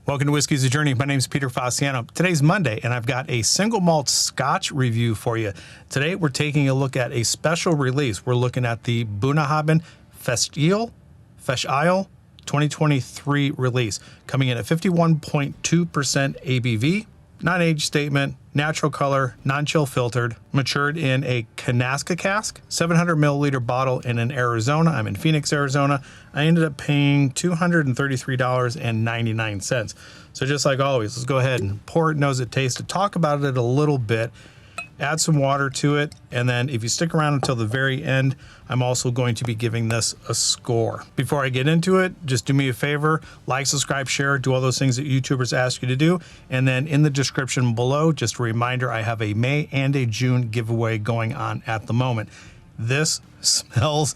Welcome to Whiskey's a Journey. My name is Peter Fasciano. Today's Monday, and I've got a single malt Scotch review for you. Today, we're taking a look at a special release. We're looking at the Bunnahabhain Feis Ile 2023 release, coming in at 51.2% ABV, non-age statement, natural color, non-chill filtered, matured in a Canasta Cask, 700 milliliter bottle in Arizona. I'm in Phoenix, Arizona. I ended up paying $233.99. So just like always, let's go ahead and pour it, nose it, taste it, talk about it a little bit, add some water to it, and then if you stick around until the very end, I'm also going to be giving this a score. Before I get into it, just do me a favor, like, subscribe, share, do all those things that YouTubers ask you to do. And then in the description below, just a reminder, I have a May and a June giveaway going on at the moment. This smells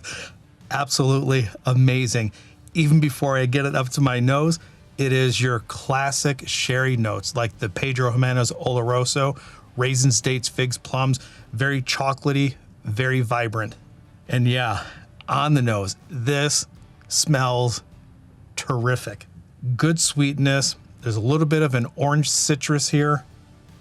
absolutely amazing. Even before I get it up to my nose, it is your classic sherry notes, like the Pedro Jimenez Oloroso, raisins, dates, figs, plums, very chocolatey, very vibrant. And yeah, on the nose, this smells terrific. Good sweetness. There's a little bit of an orange citrus here,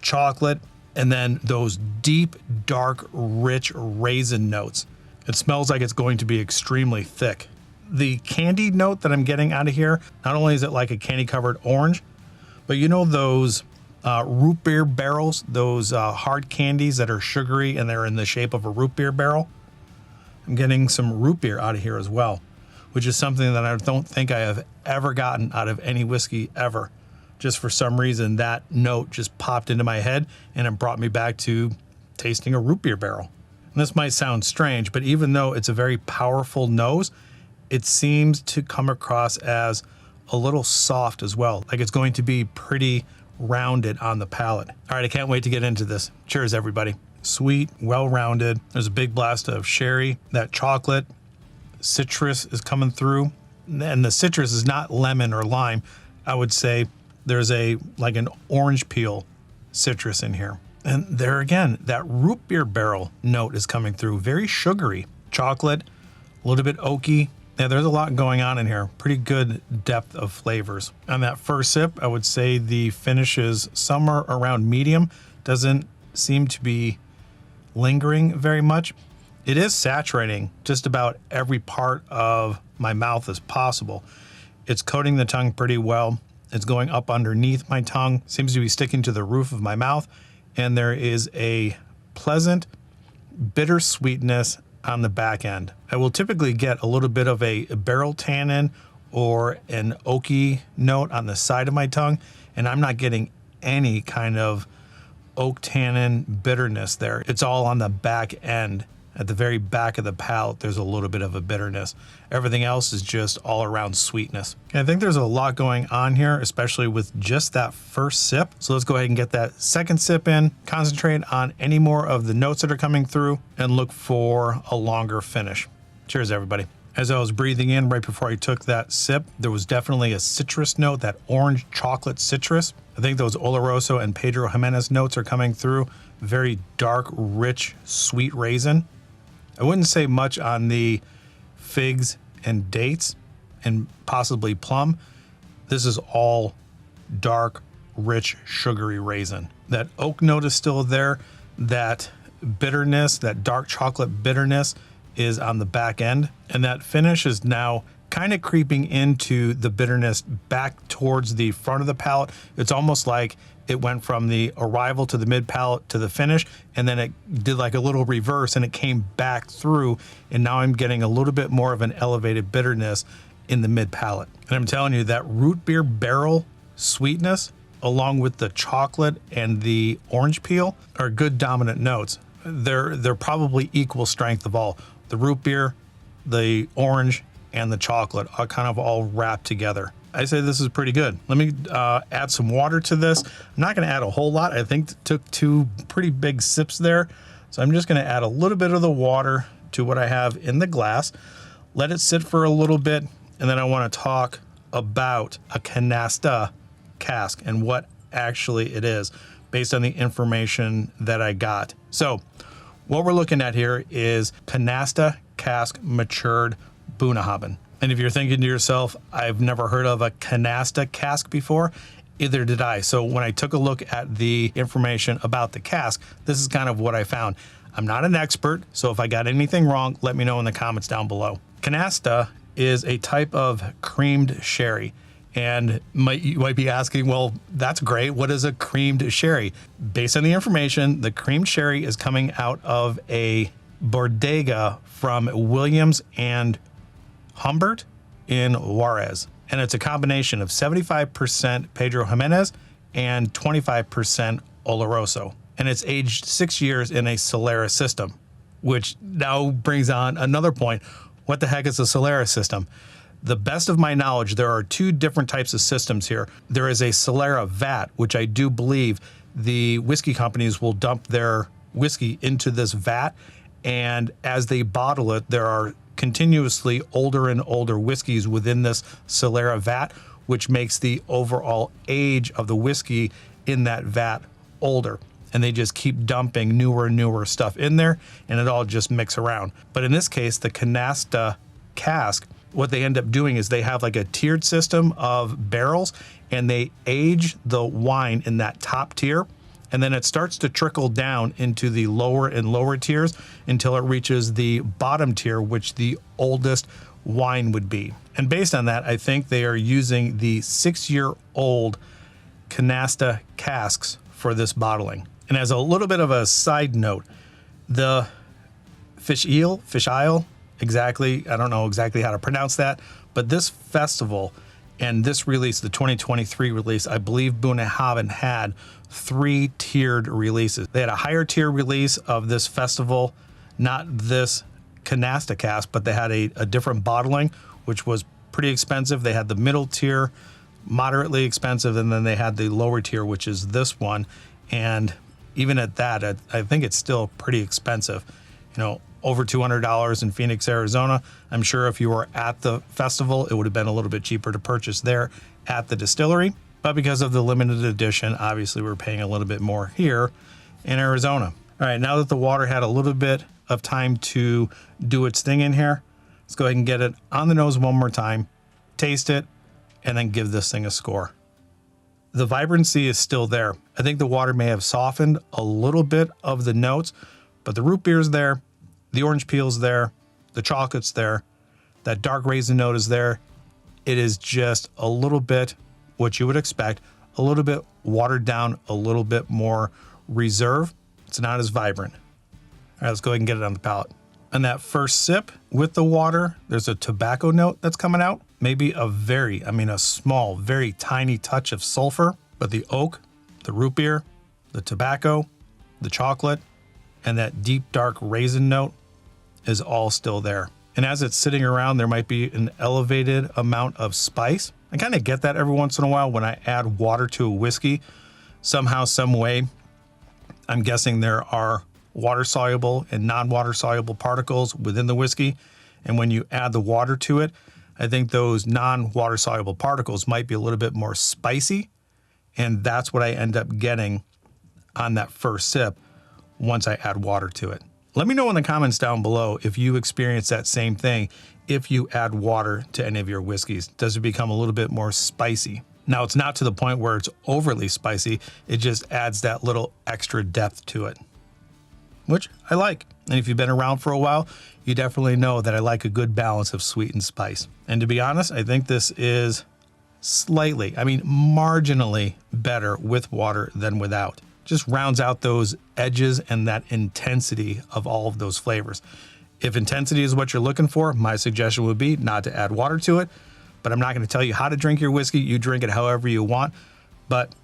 chocolate, and then those deep, dark, rich raisin notes. It smells like it's going to be extremely thick. The candied note that I'm getting out of here, not only is it like a candy covered orange, but you know those root beer barrels, those hard candies that are sugary and they're in the shape of a root beer barrel. I'm getting some root beer out of here as well, which is something that I don't think I have ever gotten out of any whiskey ever. Just for some reason, that note just popped into my head and it brought me back to tasting a root beer barrel. And this might sound strange, but even though it's a very powerful nose, it seems to come across as a little soft as well. Like it's going to be pretty rounded on the palate. All right, I can't wait to get into this. Cheers, everybody. Sweet, well-rounded. There's a big blast of sherry. That chocolate, citrus is coming through. And the citrus is not lemon or lime. I would say there's like an orange peel citrus in here. And there again, that root beer barrel note is coming through. Very sugary. Chocolate, a little bit oaky. Yeah, there's a lot going on in here. Pretty good depth of flavors. On that first sip, I would say the finish is somewhere around medium. Doesn't seem to be lingering very much. It is saturating just about every part of my mouth as possible. It's coating the tongue pretty well. It's going up underneath my tongue. Seems to be sticking to the roof of my mouth. And there is a pleasant bitter sweetness on the back end. I will typically get a little bit of a barrel tannin or an oaky note on the side of my tongue, and I'm not getting any kind of oak tannin bitterness there. It's all on the back end. At the very back of the palate, there's a little bit of a bitterness. Everything else is just all around sweetness. And I think there's a lot going on here, especially with just that first sip. So let's go ahead and get that second sip in, concentrate on any more of the notes that are coming through, and look for a longer finish. Cheers, everybody. As I was breathing in right before I took that sip, there was definitely a citrus note, that orange chocolate citrus. I think those Oloroso and Pedro Jimenez notes are coming through. Very dark, rich, sweet raisin. I wouldn't say much on the figs and dates and possibly plum. This is all dark, rich, sugary raisin. That oak note is still there. That bitterness, that dark chocolate bitterness is on the back end. And that finish is now kind of creeping into the bitterness back towards the front of the palate. It's almost like it went from the arrival to the mid palate to the finish, and then it did like a little reverse and it came back through. And now I'm getting a little bit more of an elevated bitterness in the mid palate. And I'm telling you, that root beer barrel sweetness, along with the chocolate and the orange peel, are good dominant notes. They're probably equal strength of all. The root beer, the orange, and the chocolate are kind of all wrapped together. I say this is pretty good. Let me add some water to this. I'm not going to add a whole lot. I think it took two pretty big sips there. So I'm just going to add a little bit of the water to what I have in the glass. Let it sit for a little bit. And then I want to talk about a Canasta Cask and what actually it is based on the information that I got. So what we're looking at here is Canasta Cask matured Bunnahabhain. And if you're thinking to yourself, I've never heard of a Canasta Cask before, either did I. So when I took a look at the information about the cask, this is kind of what I found. I'm not an expert, so if I got anything wrong, let me know in the comments down below. Canasta is a type of creamed sherry. And you might be asking, well, that's great. What is a creamed sherry? Based on the information, the creamed sherry is coming out of a bodega from Williams and Humbert in Juarez. And it's a combination of 75% Pedro Jimenez and 25% Oloroso. And it's aged 6 years in a Solera system, which now brings on another point. What the heck is a Solera system? The best of my knowledge, there are two different types of systems here. There is a Solera vat, which I do believe the whiskey companies will dump their whiskey into this vat. And as they bottle it, there are continuously older and older whiskeys within this Solera vat, which makes the overall age of the whiskey in that vat older. And they just keep dumping newer and newer stuff in there, and it all just mix around. But in this case, the Canasta Cask, what they end up doing is they have like a tiered system of barrels, and they age the wine in that top tier, and then it starts to trickle down into the lower and lower tiers until it reaches the bottom tier, which the oldest wine would be. And based on that, I think they are using the 6-year-old Canasta casks for this bottling. And as a little bit of a side note, the fish Isle, exactly, I don't know exactly how to pronounce that, but this festival and this release, the 2023 release, I believe Bunnahabhain had 3 tiered releases. They had a higher tier release of this festival, not this Canasta Cask, but they had a different bottling, which was pretty expensive. They had the middle tier, moderately expensive, and then they had the lower tier, which is this one. And even at that, I think it's still pretty expensive. You know, over $200 in Phoenix, Arizona. I'm sure if you were at the festival, it would have been a little bit cheaper to purchase there at the distillery. But because of the limited edition, obviously we're paying a little bit more here in Arizona. All right, now that the water had a little bit of time to do its thing in here, let's go ahead and get it on the nose one more time, taste it, and then give this thing a score. The vibrancy is still there. I think the water may have softened a little bit of the notes, but the root beer's there, the orange peel's there, the chocolate's there, that dark raisin note is there. It is just a little bit what you would expect, a little bit watered down, a little bit more reserve. It's not as vibrant. All right, let's go ahead and get it on the palate. On that first sip with the water, there's a tobacco note that's coming out. Maybe a small, very tiny touch of sulfur, but the oak, the root beer, the tobacco, the chocolate, and that deep, dark raisin note is all still there. And as it's sitting around, there might be an elevated amount of spice. I kind of get that every once in a while when I add water to a whiskey. Somehow, some way, I'm guessing there are water-soluble and non-water-soluble particles within the whiskey. And when you add the water to it, I think those non-water-soluble particles might be a little bit more spicy. And that's what I end up getting on that first sip once I add water to it. Let me know in the comments down below if you experience that same thing if you add water to any of your whiskeys. Does it become a little bit more spicy? Now, it's not to the point where it's overly spicy. It just adds that little extra depth to it, which I like. And if you've been around for a while, you definitely know that I like a good balance of sweet and spice. And to be honest, I think this is marginally better with water than without. Just rounds out those edges and that intensity of all of those flavors. If intensity is what you're looking for, my suggestion would be not to add water to it, but I'm not going to tell you how to drink your whiskey. You drink it however you want, but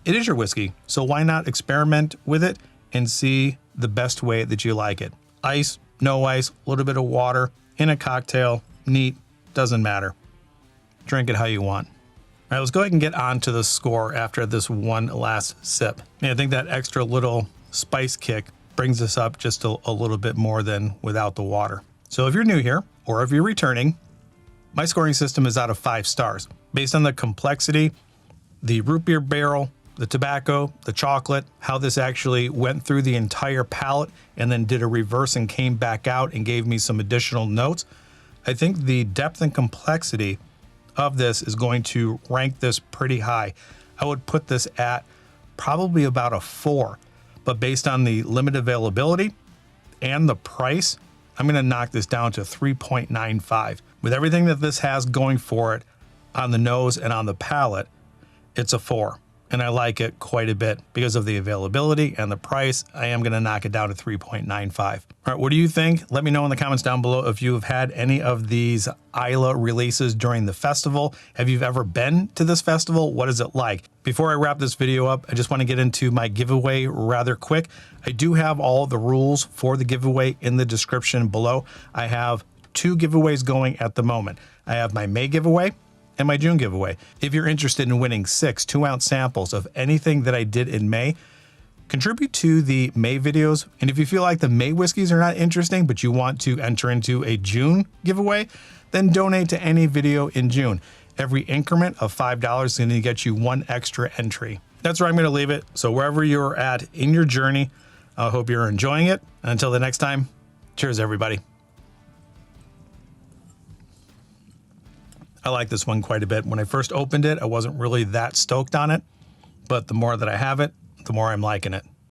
it is your whiskey. So why not experiment with it and see the best way that you like it? Ice, no ice, a little bit of water in a cocktail, neat, doesn't matter. Drink it how you want. All right, let's go ahead and get on to the score after this one last sip. And I think that extra little spice kick brings us up just a little bit more than without the water. So if you're new here or if you're returning, my scoring system is out of 5 stars. Based on the complexity, the root beer barrel, the tobacco, the chocolate, how this actually went through the entire palate and then did a reverse and came back out and gave me some additional notes, I think the depth and complexity of this is going to rank this pretty high. I would put this at probably about a 4, but based on the limited availability and the price, I'm going to knock this down to 3.95. With everything that this has going for it on the nose and on the palate, it's a 4. And I like it quite a bit because of the availability and the price. I am going to knock it down to 3.95. All right, what do you think? Let me know in the comments down below if you have had any of these Islay releases during the festival. Have you ever been to this festival? What is it like? Before I wrap this video up, I just want to get into my giveaway rather quick. I do have all the rules for the giveaway in the description below. I have 2 giveaways going at the moment. I have my May giveaway and my June giveaway. If you're interested in winning 6 2-ounce samples of anything that I did in May, contribute to the May videos. And if you feel like the May whiskeys are not interesting, but you want to enter into a June giveaway, then donate to any video in June. Every increment of $5 is going to get you 1 extra entry. That's where I'm going to leave it. So wherever you're at in your journey, I hope you're enjoying it. And until the next time, cheers, everybody. I like this one quite a bit. When I first opened it, I wasn't really that stoked on it, but the more that I have it, the more I'm liking it.